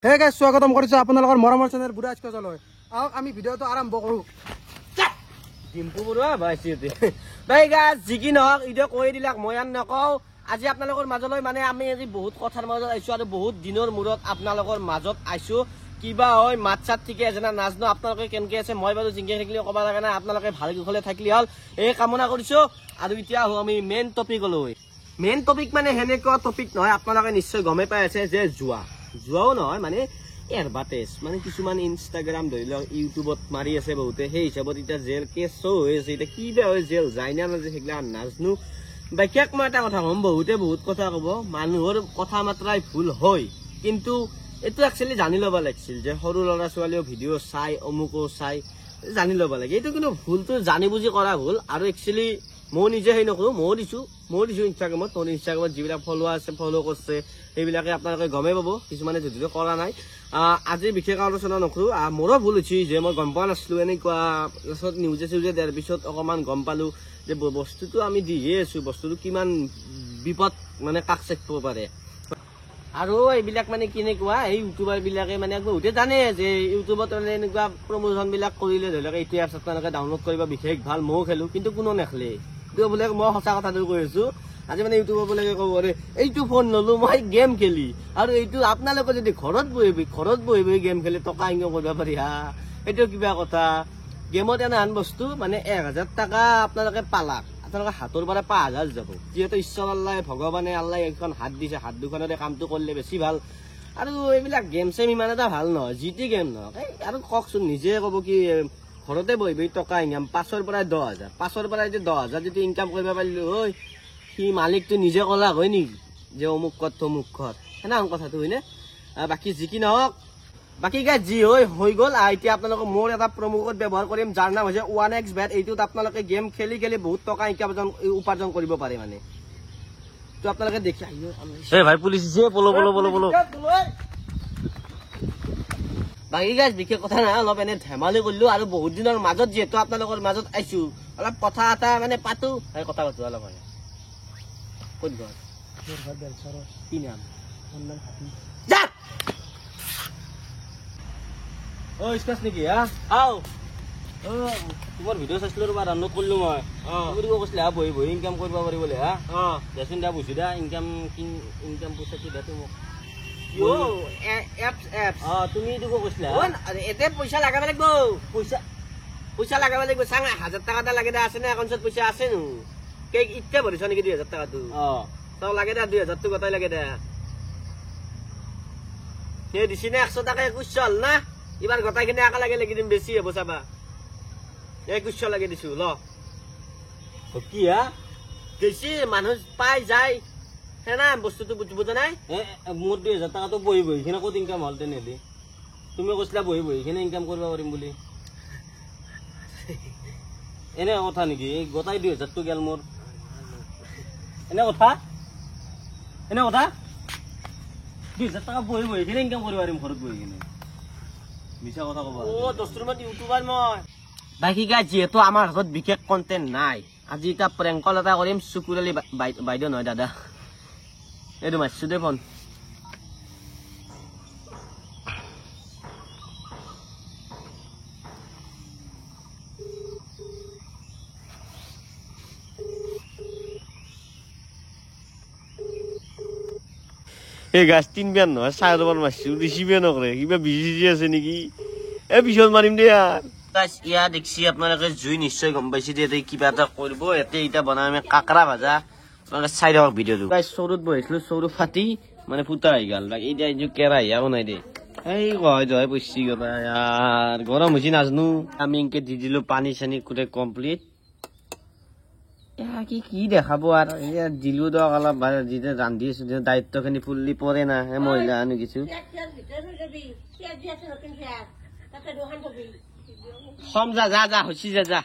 Hey guys স্বাগতম কৰিছো আপোনালোকৰ মৰমৰ চেনেল বুঢ়াজ কজলৈ। আহক আমি ভিডিঅ'টো আৰম্ভ কৰো। ডিম্পু বৰুৱা ভাইচিতে ভাই গাইজ যি কি নহওক ইটো কৈ দিলাক মই আন নকওঁ। আজি আপোনালোকৰ মাজলৈ মানে আমি আজি বহুত কথাৰ মাজত আইছো আৰু বহুত দিনৰ মূৰত আপোনালোকৰ মাজত আইছো। কিবা হয় মাত চাত ঠিকে আছে না নাজনো আপোনালোকে কেনেকে আছে মই বাৰু জিংকে থাকিলে ক'ব লগা নাই। আপোনালোকে ভাল কুশলে থাকিলে হ'ল এই কামনা কৰিছো। আৰু এতিয়া আহো আমি মেইন টপিকলৈ। মেইন টপিক মানে সেনেকুৱা টপিক নহয়, আপোনালোকে নিশ্চয় গমেই পাই আছে যে যোৱাও নহয় মানে এডভাৰটাইজ মানে কিছুমান ইনষ্টাগ্ৰাম ধৰি লওক ইউটিউবত মাৰি আছে বহুতে। সেই হিচাপত এতিয়া জেল কেছ হৈ আছে। এতিয়া কি বেয়া হয় জেল যায় না নাযায় সেইগিলা নাজনো। বাকীক মই এটা কথা ক'ম, বহুতে বহুত কথা ক'ব, মানুহৰ কথা মাত্ৰাই ভুল হয়, কিন্তু এইটো একচুৱেলি জানি ল'ব লাগিছিল যে সৰু ল'ৰা ছোৱালীও ভিডিঅ' চাই অমুকো চাই জানি ল'ব লাগে। এইটো কিন্তু ভুলটো জানি বুজি কৰা ভুল। আৰু একচুৱেলি মই নিজে সেই নকৰোঁ, ময়ো দিছোঁ ইনষ্টাগ্ৰামত। মোৰ ইনষ্টাগ্ৰামত যিবিলাক ফ'ল' আছে ফ'ল' কৰিছে সেইবিলাকে আপোনালোকে গমেই পাব, কিছুমানে যদিও কৰা নাই। আজি বিশেষ আলোচনা নকৰোঁ। মোৰো ভুল হৈছে যে মই গম পোৱা নাছিলোঁ এনেকুৱা। তাৰপিছত নিউজে চিউজে দিয়াৰ পিছত অকণমান গম পালোঁ যে বস্তুটো আমি দিহে আছোঁ, বস্তুটো কিমান বিপদ মানে কাষ চাপিব পাৰে। আৰু এইবিলাক মানে কেনেকুৱা এই ইউটিউবাৰ বিলাকে মানে বহুতে জানে যে ইউটিউবত মানে এনেকুৱা প্ৰমোচন বিলাক কৰিলে ধৰি লওক এইটো এপছ আপোনালোকে ডাউনলোড কৰিব বিশেষ ভাল, ময়ো খেলোঁ, কিন্তু কোনো নেখেলে। এইটো বোলে মই সঁচা কথাটো কৈ আছো। আজি মানে ইউটিউবৰ বোলে ক'ব এইটো ফোন ললো মই গেম খেলি, আৰু এইটো আপোনালোকে যদি ঘৰত বহি গেম খেলি টকা ইনকাম কৰিব পাৰি হা, এইটো কিবা কথা। গেমত এনে বস্তু মানে 1000 টকা আপোনালোকে পালাক, আপোনালোকে হাতৰ পৰা 5000 যাব। যিহেতু ঈশ্বৰ আল্লাহ ভগৱানে আল্লাহ এখন হাত দিছে, হাত দুখনতে কামটো কৰিলে বেছি ভাল। আৰু এইবিলাক গেম চেম ইমান এটা ভাল নহয়, যিটি গেম নহওক। আৰু কওকচোন, নিজে ক'ব কি ঘৰতে বহি টকা ইনকাম 5ৰ পৰা 10,000, 5ৰ পৰা যদি 10,000 যদি ইনকাম কৰিব পাৰিলো হয়, সি মালিকটো নিজে ক'লা হয় নেকি যে অমুক কত তমুক কত, সেনেহেন কথাটো হয়নে? বাকী যি কি নহওক, বাকী গাই যি হৈ গ'ল। এতিয়া আপোনালোকে মোৰ এটা প্ৰমো কোড ব্যৱহাৰ কৰিম, যাৰ নাম হৈছে 1xbet। এইটোত আপোনালোকে গেম খেলি বহুত টকা উপাৰ্জন কৰিব পাৰে মানে। তো আপোনালোকে দেখি ভাই পুলিচ পলো। বাকী গাইজ বিশেষ কথা নাই, অলপ এনে ধেমালি কৰিলো। আৰু বহুত দিনৰ মাজত যিহেতু আপোনালোকৰ মাজত আইছো, অলপ কথা এটা মানে পাতো, কথা পাতো অলপ। হয় ক'ত ঘৰ? কি নাম? নেকি তোমাৰ ভিডিঅ' চাইছিলো ৰবা, ডাউনলোড কৰিলো মই। তুমি কৈছিলা বহি ইনকাম কৰিব পাৰি বোলে। দেচোন দিয়া বুজি দিয়া, ইনকাম পইচা কি দিয়া মোক। তুমি কৈছিলা এতিয়া পইচা লাগাব লাগিব, পইচা লাগাব লাগিব। চাং 1000 টকা এটা লাগে আছে নে একাউণ্টত পইচা আছে নো? ইত্যা ভৰিছ নেকি 2000 টকাটো? তক লাগে দে 2000টো গোটাই লাগে দে। সেই দিছি নে 100 টকা 21 হ'ল না? ইমান গোটাই কিনে একেলগে লাগি দিম, বেছি হ'ব চাবা। 21 লাগে দিছো ল। কি হা বেছি মানুহ পাই যায় সেনা বস্তুটো বুজা নাই। মোৰ 2000 টকাটো বহি কিনে ক'ত ইনকাম হ'ল তেনেহ'লে? তুমি কৈছিলা বহি কিনে ইনকাম কৰিব পাৰিম বুলি। এনে কথা নেকি? এই গোটাই 2000টো গেল মোৰ। এনে কথা 2000 টকা বহি কিনে ইনকাম কৰিব পাৰিম ঘৰত বহি কিনে? মিছা কথা ক'বা। দস্তুৰমত ইউটিউবাৰ মই। বাকী গাইজ যিহেতু আমাৰ হাতত বিশেষ কণ্টেণ্ট নাই, আজি এটা প্ৰেংক কল এটা কৰিম। চকুৰালি বাইদেউ নহয় দাদা, এইটো মাৰিছো দে ফোন। এই গাছ 3 বিয়ান নহয় 4 মাৰিছো, ৰিচিভে নকৰে। কিবা বিজি আছে নেকি? পিছত মাৰিম দে ইয়াৰ। ইয়াত দেখছি আপোনালোকে জুই নিশ্চয় গম পাইছে যে কিবা এটা কৰিব। ইয়াতে এতিয়া বনাম আমি কাকৰা ভাজা। আপোনালোকে চাই থাকক ভিডিঅ'টো। চৰুত বহিছিলো, চৰু ফাটি মানে ফুটা হৈ গ'ল। এতিয়া এইটো কেৰাহীও নাই দে। এই কয় পইচি কথা ইয়াৰ গৰম হৈছে নাজনো। আমি এনেকে দি দিলো পানী চানী গোটেই কমপ্লিট। কি দেখাব আৰু দিলো দক অলপ ৰান্ধি আছো, দায়িত্বখিনি ফুল্লি পৰে না মহিলা আনি কিছু। যা হৈছে যা।